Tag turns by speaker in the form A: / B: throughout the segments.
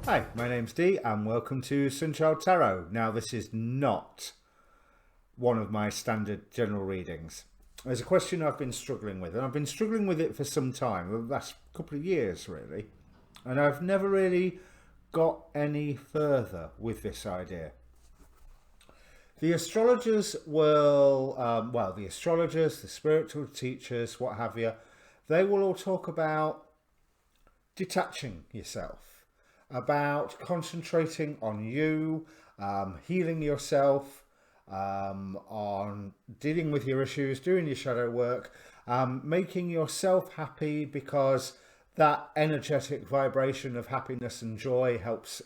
A: Hi, my name's Dee and welcome to Sunchild Tarot. Now this is not one of my standard general readings. There's a question I've been struggling with, and I've been struggling with it for some time, the last couple of years really, and I've never really got any further with this idea. The astrologers will, the astrologers, the spiritual teachers, what have you, they will all talk about detaching yourself, about concentrating on you, healing yourself, on dealing with your issues, doing your shadow work, making yourself happy because that energetic vibration of happiness and joy helps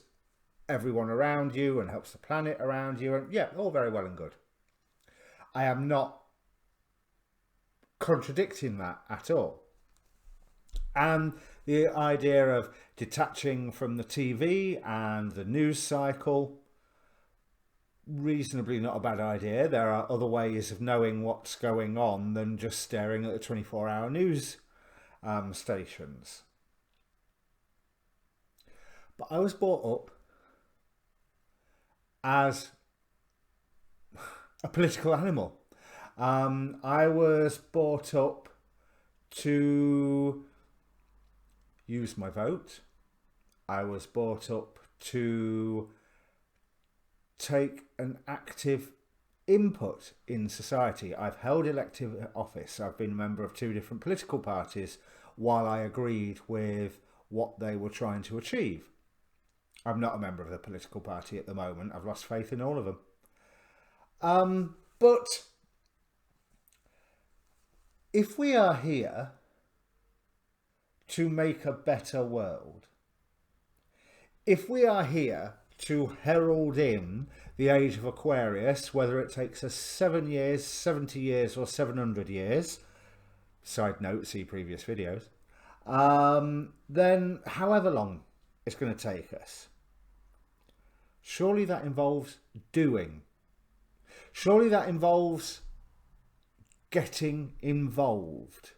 A: everyone around you and helps the planet around you. And yeah, all very well and good. I am not contradicting that at all. And the idea of detaching from the TV and the news cycle, reasonably not a bad idea. There are other ways of knowing what's going on than just staring at the 24-hour news stations. But I was brought up as a political animal. I was brought up to use my vote. I was brought up to take an active input in society. I've held elective office. I've been a member of 2 different political parties while I agreed with what they were trying to achieve. I'm not a member of the political party at the moment. I've lost faith in all of them. But if we are here to make a better world, if we are here to herald in the age of Aquarius, whether it takes us 7 years, 70 years or 700 years, side note, see previous videos, then however long it's going to take us, surely that involves doing. Surely that involves getting involved.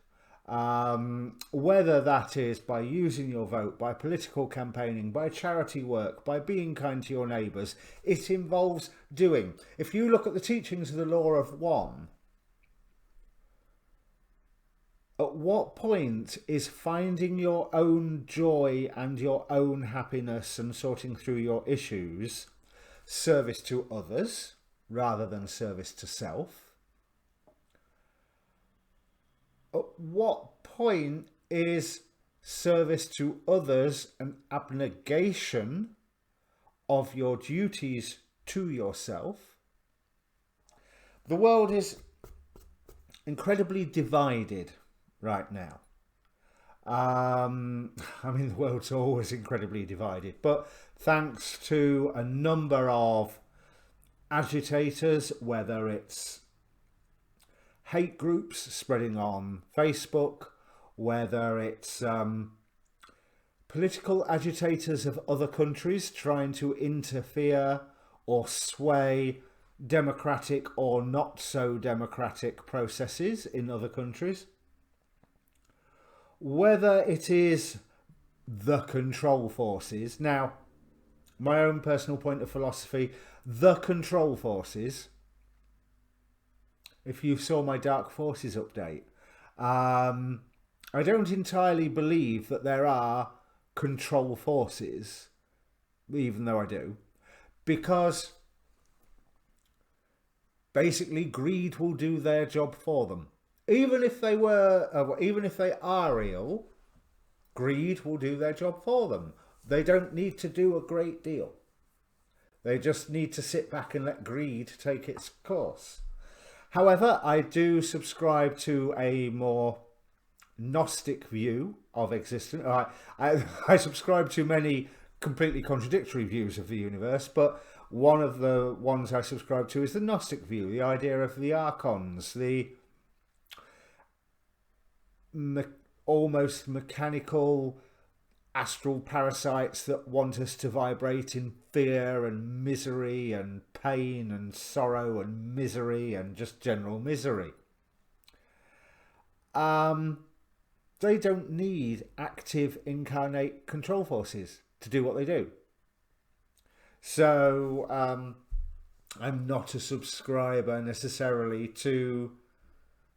A: Whether that is by using your vote, by political campaigning, by charity work, by being kind to your neighbours, it involves doing. If you look at the teachings of the law of one, at what point is finding your own joy and your own happiness and sorting through your issues service to others rather than service to self? At what point is service to others an abnegation of your duties to yourself? The world is incredibly divided right now. I mean, the world's always incredibly divided, but thanks to a number of agitators, whether it's hate groups spreading on Facebook, whether it's political agitators of other countries trying to interfere or sway democratic or not so democratic processes in other countries, whether it is the control forces. Now, my own personal point of philosophy, the control forces, if you saw my Dark Forces update, I don't entirely believe that there are control forces, even though I do, because basically greed will do their job for them. Even if they are real, greed will do their job for them. They don't need to do a great deal. They just need to sit back and let greed take its course. However, I do subscribe to a more Gnostic view of existence. I subscribe to many completely contradictory views of the universe, but one of the ones I subscribe to is the Gnostic view, the idea of the archons, the almost mechanical astral parasites that want us to vibrate in fear and misery and pain and sorrow and misery and just general misery. They don't need active incarnate control forces to do what they do. So I'm not a subscriber necessarily to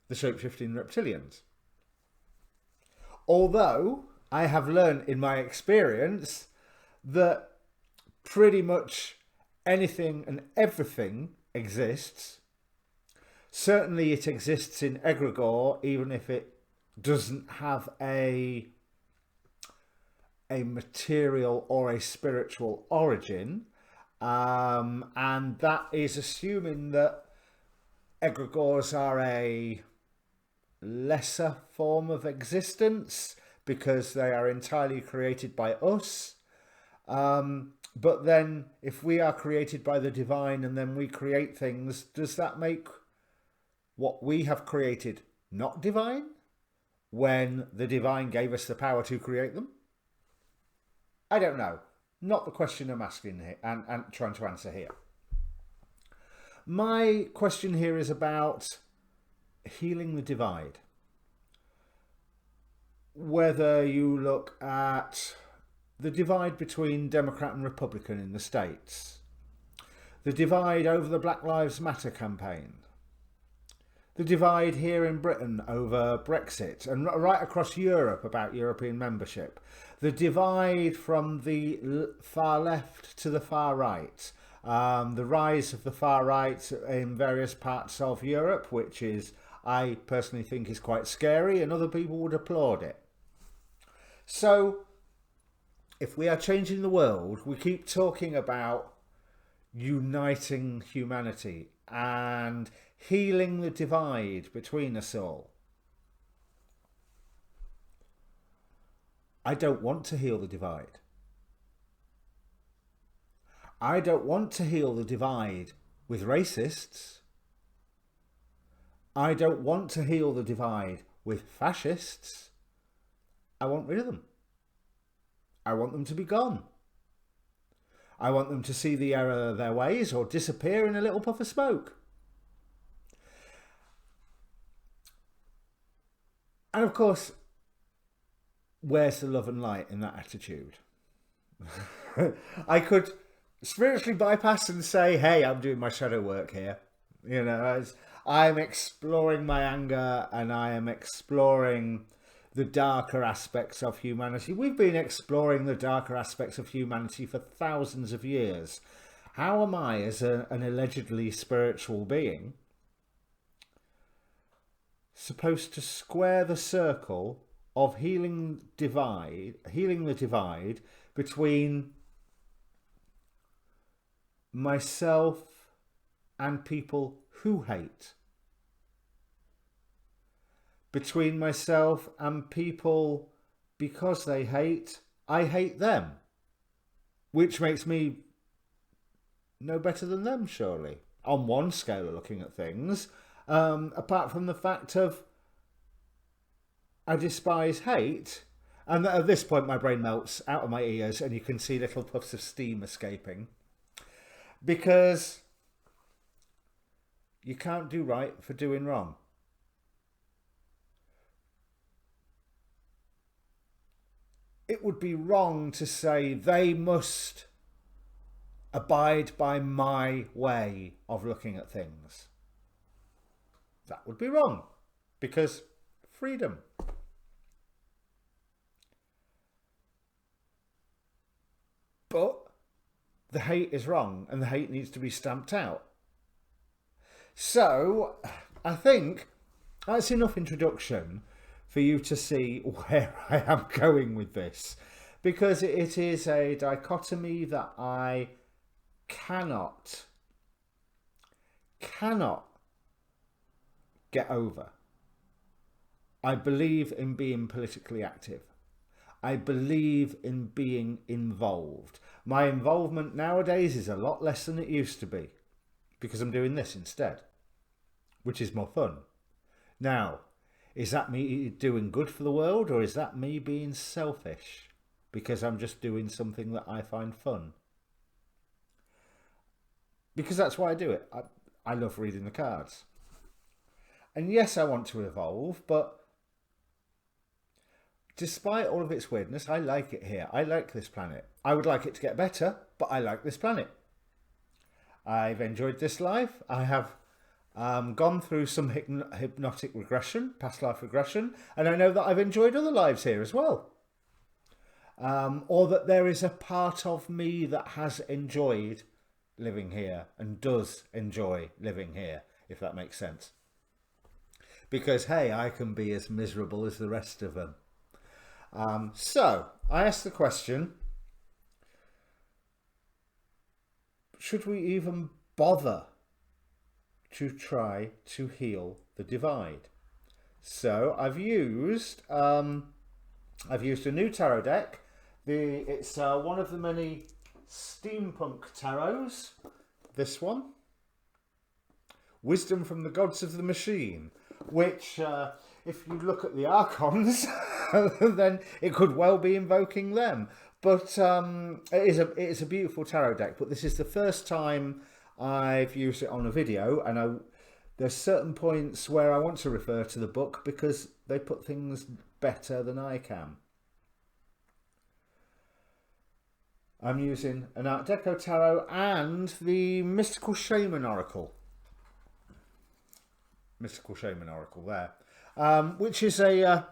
A: the shape-shifting reptilians. Although I have learned in my experience that pretty much anything and everything exists. Certainly it exists in egregore, even if it doesn't have a material or a spiritual origin. And that is assuming that egregores are a lesser form of existence because they are entirely created by us. But then if we are created by the divine and then we create things, does that make what we have created not divine when the divine gave us the power to create them? I don't know. Not the question I'm asking here and trying to answer here. My question here is about healing the divide. Whether you look at the divide between Democrat and Republican in the States, the divide over the Black Lives Matter campaign, the divide here in Britain over Brexit, and right across Europe about European membership, the divide from the far left to the far right, the rise of the far right in various parts of Europe, which is, I personally think, is quite scary, and other people would applaud it. So if we are changing the world, we keep talking about uniting humanity and healing the divide between us all. I don't want to heal the divide. I don't want to heal the divide with racists. I don't want to heal the divide with fascists. I want rid of them. I want them to be gone. I want them to see the error of their ways or disappear in a little puff of smoke. And of course, where's the love and light in that attitude? I could spiritually bypass and say, hey, I'm doing my shadow work here. You know, I'm exploring my anger and I am exploring the darker aspects of humanity. We've been exploring the darker aspects of humanity for thousands of years. How am I, as an allegedly spiritual being, supposed to square the circle of healing the divide between myself and people who hate? Between myself and people, because they hate, I hate them. Which makes me no better than them, surely. On one scale of looking at things. Apart from the fact of I despise hate. And at this point my brain melts out of my ears and you can see little puffs of steam escaping. Because you can't do right for doing wrong. It would be wrong to say they must abide by my way of looking at things. That would be wrong, because freedom. But the hate is wrong and the hate needs to be stamped out. So I think that's enough introduction for you to see where I am going with this, because it is a dichotomy that I cannot get over. I believe in being politically active. I believe in being involved. My involvement nowadays is a lot less than it used to be because I'm doing this instead, which is more fun. Now, is that me doing good for the world, or is that me being selfish because I'm just doing something that I find fun? Because that's why I do it. I love reading the cards. And yes, I want to evolve, but despite all of its weirdness, I like it here. I like this planet. I would like it to get better, but I like this planet. I've enjoyed this life. I have gone through some hypnotic regression, past life regression, and I know that I've enjoyed other lives here as well. Or that there is a part of me that has enjoyed living here and does enjoy living here, if that makes sense. Because, hey, I can be as miserable as the rest of them. So, I asked the question, should we even bother to try to heal the divide? So, I've used a new tarot deck. It's one of the many steampunk tarots. This one, Wisdom from the Gods of the Machine, which, if you look at the archons, then it could well be invoking them. But it is a beautiful tarot deck. But this is the first time I've used it on a video, and there's certain points where I want to refer to the book because they put things better than I can. I'm using an Art Deco tarot and the Mystical Shaman Oracle. Mystical Shaman Oracle there. Which is a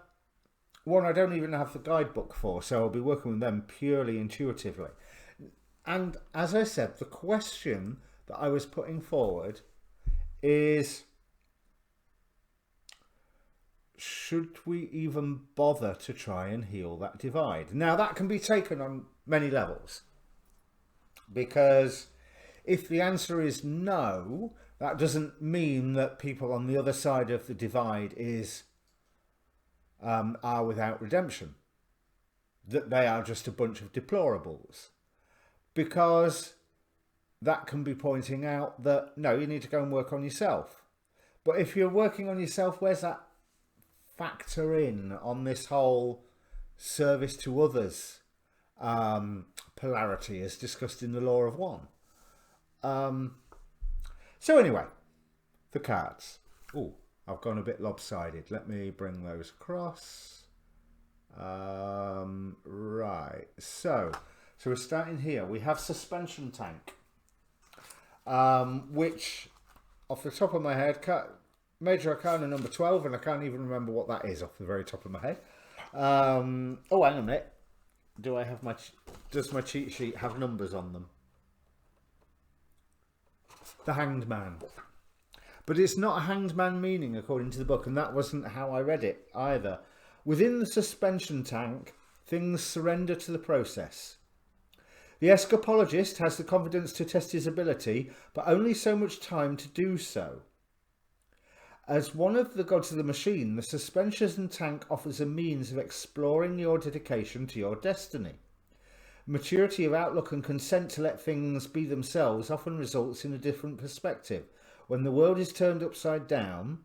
A: one I don't even have the guidebook for, so I'll be working with them purely intuitively. And as I said, the question that I was putting forward is, should we even bother to try and heal that divide? Now, that can be taken on many levels, because if the answer is no, that doesn't mean that people on the other side of the divide are without redemption, that they are just a bunch of deplorables, because that can be pointing out that no, you need to go and work on yourself. But if you're working on yourself, where's that factor in on this whole service to others polarity as discussed in the Law of One? So anyway, the cards. Oh, I've gone a bit lopsided. Let me bring those across. Right. So we're starting here. We have Suspension Tank, which, off the top of my head, Major Arcana number 12, and I can't even remember what that is off the very top of my head. Oh, hang on a minute. Does my cheat sheet have numbers on them? The Hanged Man. But it's not a Hanged Man meaning according to the book, and that wasn't how I read it either. Within the suspension tank, things surrender to the process. The escapologist has the confidence to test his ability, but only so much time to do so. As one of the gods of the machine, the suspension tank offers a means of exploring your dedication to your destiny. Maturity of outlook and consent to let things be themselves often results in a different perspective. When the world is turned upside down,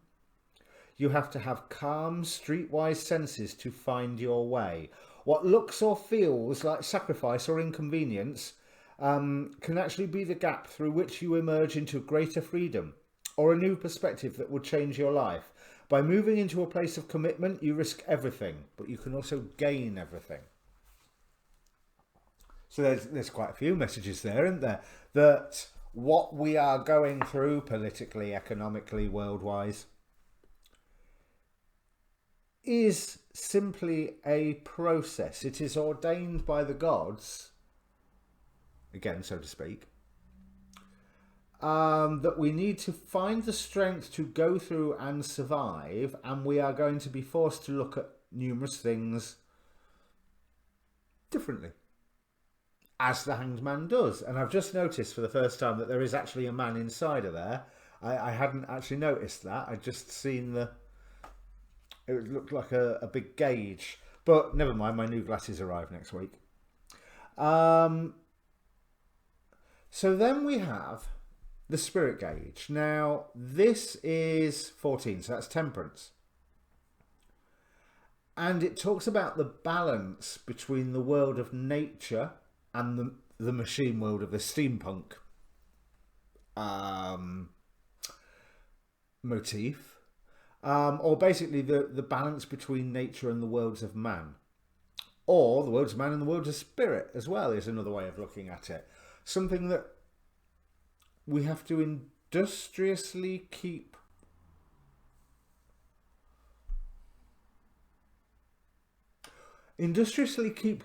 A: you have to have calm, streetwise senses to find your way. What looks or feels like sacrifice or inconvenience can actually be the gap through which you emerge into greater freedom or a new perspective that will change your life. By moving into a place of commitment, you risk everything, but you can also gain everything. So there's quite a few messages there, isn't there? That what we are going through politically, economically, world-wise, is simply a process. It is ordained by the gods, again, so to speak, that we need to find the strength to go through and survive, and we are going to be forced to look at numerous things differently, as the Hanged Man does. And I've just noticed for the first time that there is actually a man inside of there. I hadn't actually noticed that. I'd just seen it looked like a big gauge. But never mind, my new glasses arrive next week. So then we have the spirit gauge. Now, this is 14, so that's temperance. And it talks about the balance between the world of nature and the machine world of the steampunk motif, or basically the balance between nature and the worlds of man. Or the world's man and the world's a spirit as well is another way of looking at it. Something that we have to industriously keep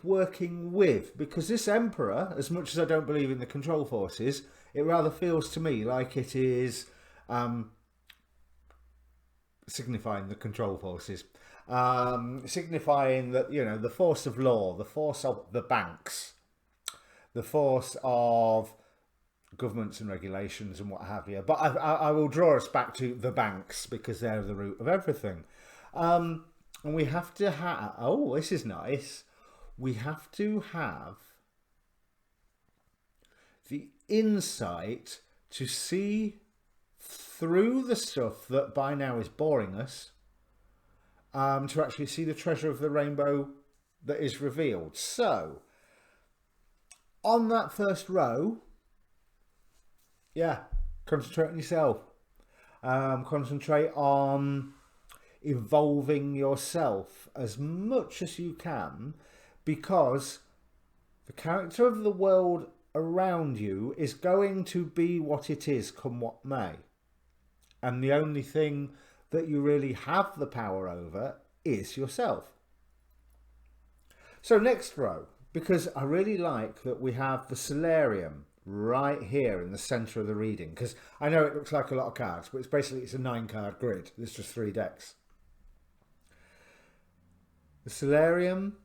A: working with, because this emperor, as much as I don't believe in the control forces, it rather feels to me like it is signifying the control forces, signifying that, you know, the force of law, the force of the banks, the force of governments and regulations and what have you. But I will draw us back to the banks because they're the root of everything. And we have to have, oh, this is nice. We have to have the insight to see through the stuff that by now is boring us, to actually see the treasure of the rainbow that is revealed. So, on that first row, yeah, concentrate on yourself. Concentrate on evolving yourself as much as you can, because the character of the world around you is going to be what it is, come what may. And the only thing that you really have the power over is yourself. So next row, because I really like that we have the solarium right here in the center of the reading, because I know it looks like a lot of cards, but it's a 9-card grid. There's just 3 decks. The solarium,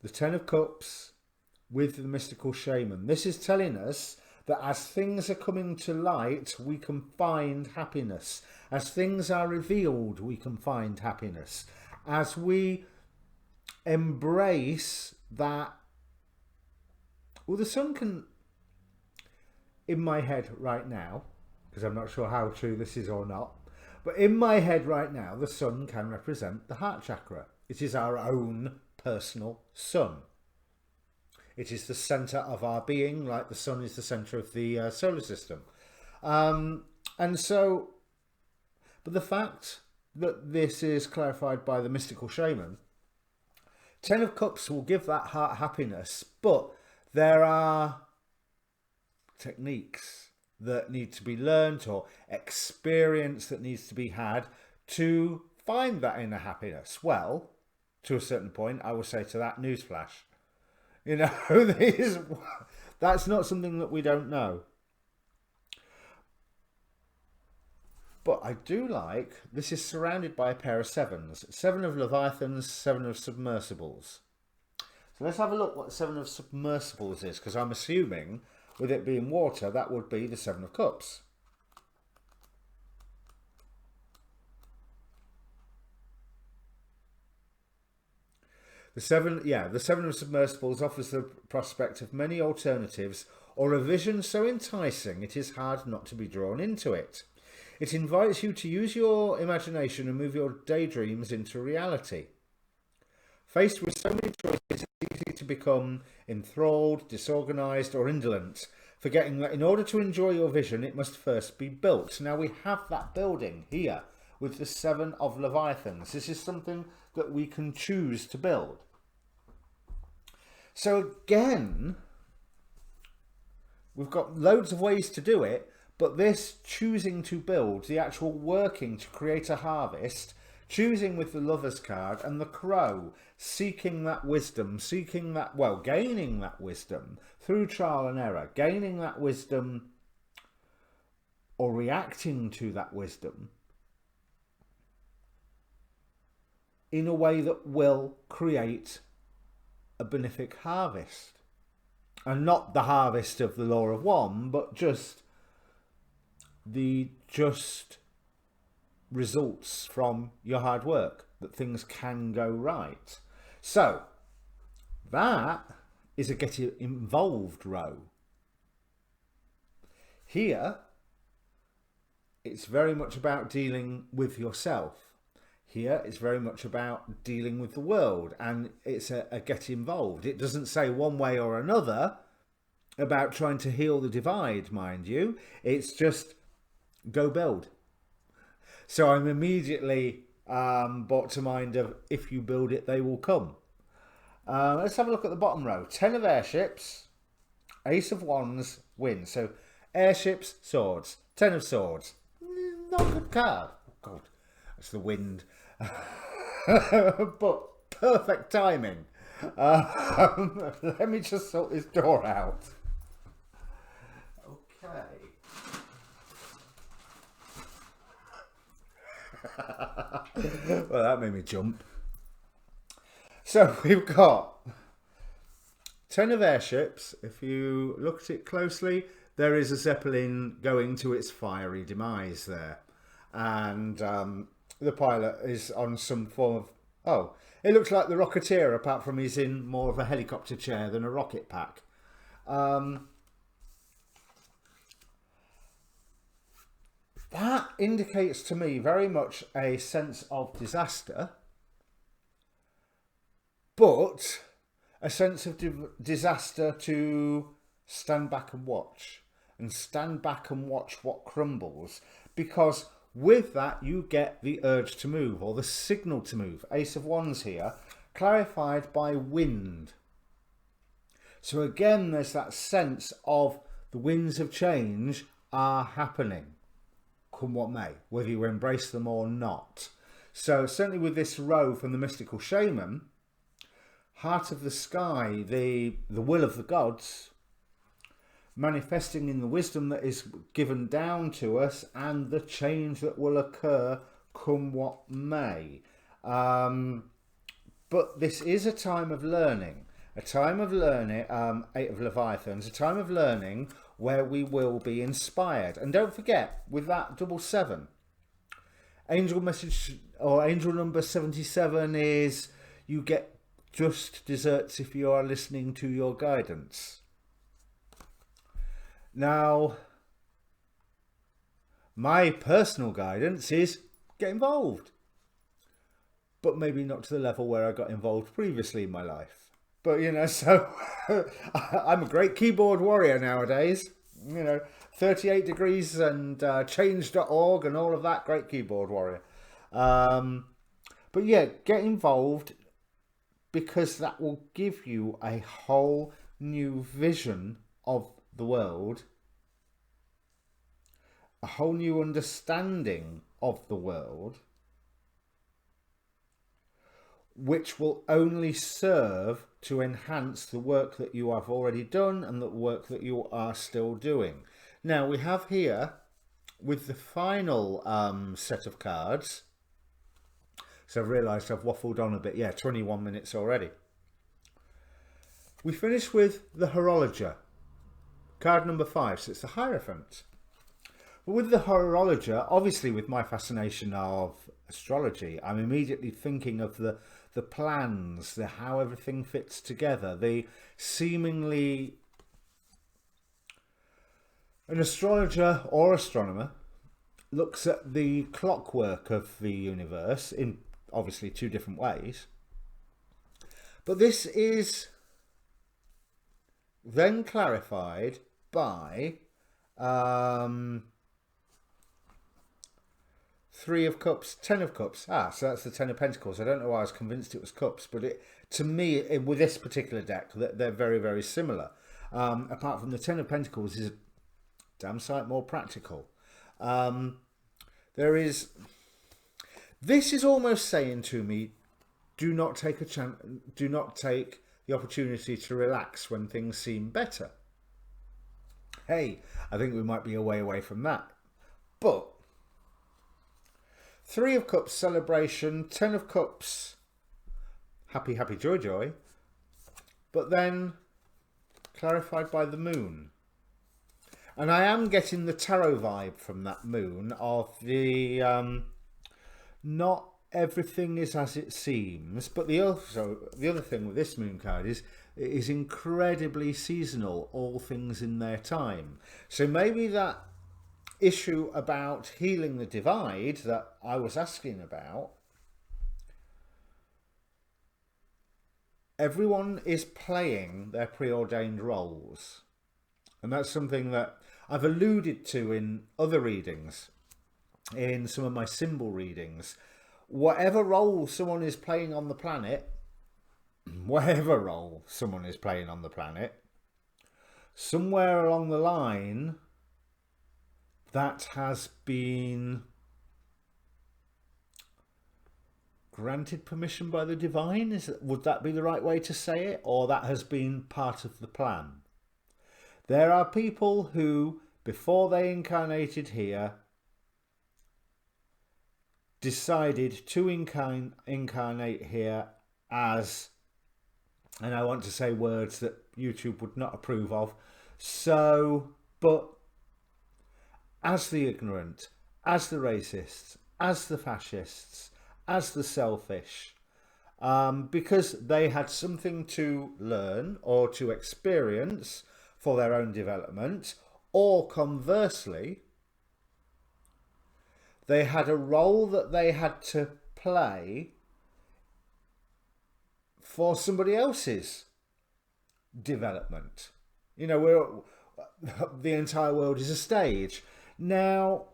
A: the 10 of cups with the mystical shaman. This is telling us that as things are coming to light, we can find happiness. As things are revealed, we can find happiness. As we embrace that, well, the sun can, in my head right now, because I'm not sure how true this is or not, but in my head right now, the sun can represent the heart chakra. It is our own personal sun. It is the center of our being, like the sun is the center of the solar system. And so, but the fact that this is clarified by the mystical shaman, 10 of cups will give that heart happiness, but there are techniques that need to be learnt or experience that needs to be had to find that inner happiness. Well, to a certain point, I will say to that, newsflash. You know, that's not something that we don't know. But I do like, this is surrounded by a pair of 7s. 7 of Leviathans, 7 of Submersibles. So let's have a look what the 7 of Submersibles is, because I'm assuming, with it being water, that would be the 7 of Cups. The 7 of Submersibles offers the prospect of many alternatives, or a vision so enticing it is hard not to be drawn into it. It invites you to use your imagination and move your daydreams into reality. Faced with so many choices, it's easy to become enthralled, disorganized, or indolent, forgetting that in order to enjoy your vision, it must first be built. Now we have that building here with the 7 of Leviathans. This is something that we can choose to build. So again, we've got loads of ways to do it, but this choosing to build, the actual working to create a harvest, choosing with the Lover's card and the Crow, seeking that wisdom, seeking that, well, gaining that wisdom through trial and error, gaining that wisdom or reacting to that wisdom in a way that will create a benefic harvest. And not the harvest of the law of one, but just the just results from your hard work, that things can go right. So that is a get involved row. Here, it's very much about dealing with yourself. Here, it's very much about dealing with the world, and it's a get involved. It doesn't say one way or another about trying to heal the divide, mind you. It's just go build. So I'm immediately brought to mind of, if you build it, they will come. Let's have a look at the bottom row. 10 of airships, ace of wands, wins. So airships, swords, 10 of swords. Not a good card. Oh God, that's the wind. But perfect timing. Let me just sort this door out. Okay. Well, that made me jump. So we've got 10 of airships. If you look at it closely, there is a Zeppelin going to its fiery demise there. And the pilot is on some form of... Oh, it looks like the Rocketeer, apart from he's in more of a helicopter chair than a rocket pack. That indicates to me very much a sense of disaster, but a sense of disaster to stand back and watch, and stand back and watch what crumbles, because with that you get the urge to move, or the signal to move. Ace of Wands here, clarified by wind. So again, there's that sense of the winds of change are happening, come what may, whether you embrace them or not. So certainly with this row from the mystical shaman, heart of the sky, the will of the gods, manifesting in the wisdom that is given down to us and the change that will occur come what may. But this is a time of learning, Eight of Leviathans, a time of learning where we will be inspired. And don't forget, with that 777, angel message, or angel number 77 is you get just desserts if you are listening to your guidance. Now, my personal guidance is get involved, but maybe not to the level where I got involved previously in my life. But, you know, so I'm a great keyboard warrior nowadays, you know, 38 degrees and change.org and all of that, great keyboard warrior. But yeah, get involved, because that will give you a whole new vision of the world, a whole new understanding of the world, which will only serve to enhance the work that you have already done and the work that you are still doing. Now we have here, with the final set of cards, so I've realised I've waffled on a bit, yeah, 21 minutes already. We finish with the Horologer, card number 5, so it's the Hierophant. But with the Horologer, obviously with my fascination of astrology, I'm immediately thinking of the plans, the how everything fits together, the seemingly... An astrologer or astronomer looks at the clockwork of the universe in obviously two different ways, but this is then clarified by 3 of Cups, 10 of Cups. So that's the 10 of Pentacles. I don't know why I was convinced it was Cups, but to me, with this particular deck, they're very, very similar. Apart from the 10 of Pentacles is a damn sight more practical. This is almost saying to me, do not take a chance, do not take the opportunity to relax when things seem better. Hey, I think we might be a way away from that. But 3 of Cups, celebration, 10 of Cups, happy, happy, joy, joy. But then clarified by the moon. And I am getting the tarot vibe from that moon of the not everything is as it seems, but the other thing with this moon card is it is incredibly seasonal, all things in their time. So maybe that issue about healing the divide that I was asking about, everyone is playing their preordained roles. And that's something that I've alluded to in other readings, in some of my symbol readings. Whatever role someone is playing on the planet, whatever role someone is playing on the planet, somewhere along the line that has been granted permission by the divine. Would that be the right way to say it? Or that has been part of the plan? There are people who, before they incarnated here, decided to incarnate here as, and I want to say words that YouTube would not approve of, but as the ignorant, as the racists, as the fascists, as the selfish, because they had something to learn or to experience for their own development, or conversely, they had a role that they had to play for somebody else's development. You know, the entire world is a stage. Now,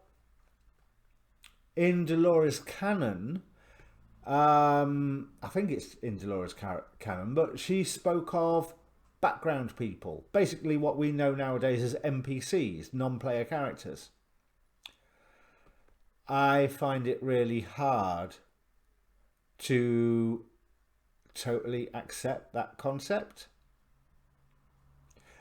A: in Dolores' canon, I think it's in Dolores' canon, but she spoke of background people, basically what we know nowadays as NPCs, non-player characters. I find it really hard to totally accept that concept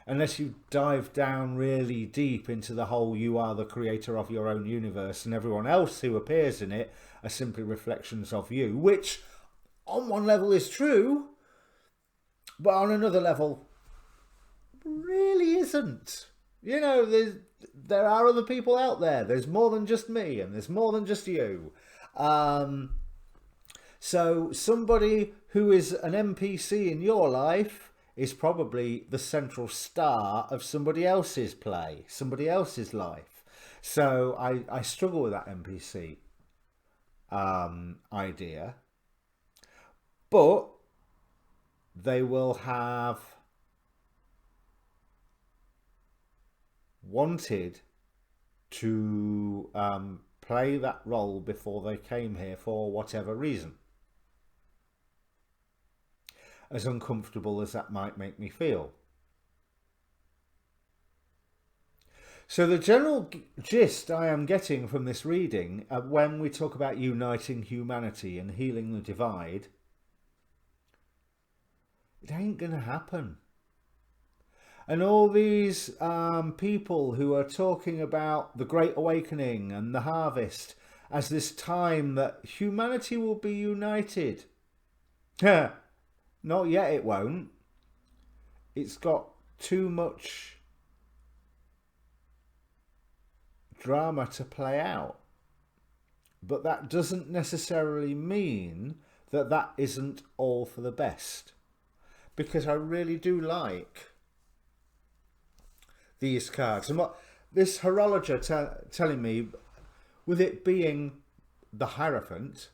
A: unless you dive down really deep into the whole you are the creator of your own universe and everyone else who appears in it are simply reflections of you, which on one level is true, but on another level really isn't. You know, there are other people out there. There's more than just me, and there's more than just you. So somebody who is an NPC in your life is probably the central star of somebody else's play, somebody else's life. So I struggle with that NPC idea. But they will have wanted to play that role before they came here for whatever reason. As uncomfortable as that might make me feel. So the general gist I am getting from this reading, when we talk about uniting humanity and healing the divide, it ain't gonna happen. And all these people who are talking about the Great Awakening and the harvest as this time that humanity will be united. Not yet, it won't. It's got too much drama to play out. But that doesn't necessarily mean that that isn't all for the best. Because I really do like these cards. And what this horologer telling me, with it being the Hierophant,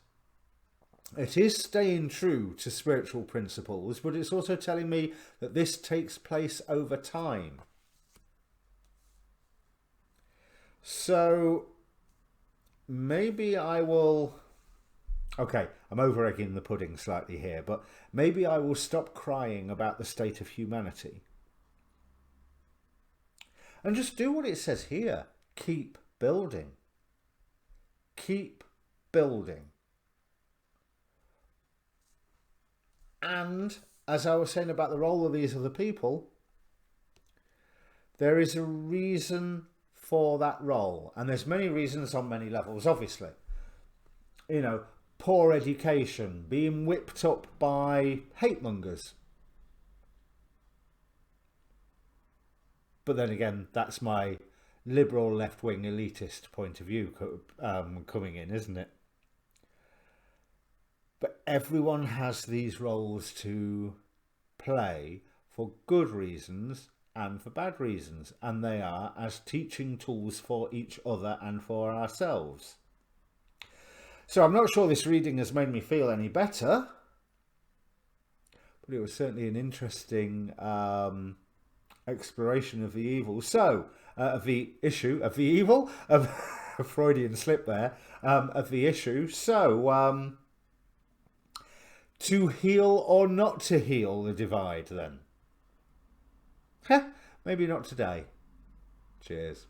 A: it is staying true to spiritual principles, but it's also telling me that this takes place over time. So maybe I will... Okay, I'm over-egging the pudding slightly here, but maybe I will stop crying about the state of humanity and just do what it says here. Keep building. Keep building. And as I was saying about the role of these other people, there is a reason for that role. And there's many reasons on many levels, obviously. You know, poor education, being whipped up by hate mongers. But then again, that's my liberal left-wing elitist point of view coming in, isn't it? But everyone has these roles to play for good reasons and for bad reasons. And they are as teaching tools for each other and for ourselves. So I'm not sure this reading has made me feel any better. But it was certainly an interesting exploration of the evil. So, of the issue, of the evil, of a Freudian slip there, of the issue. So, To heal or not to heal the divide then? Maybe not today. Cheers.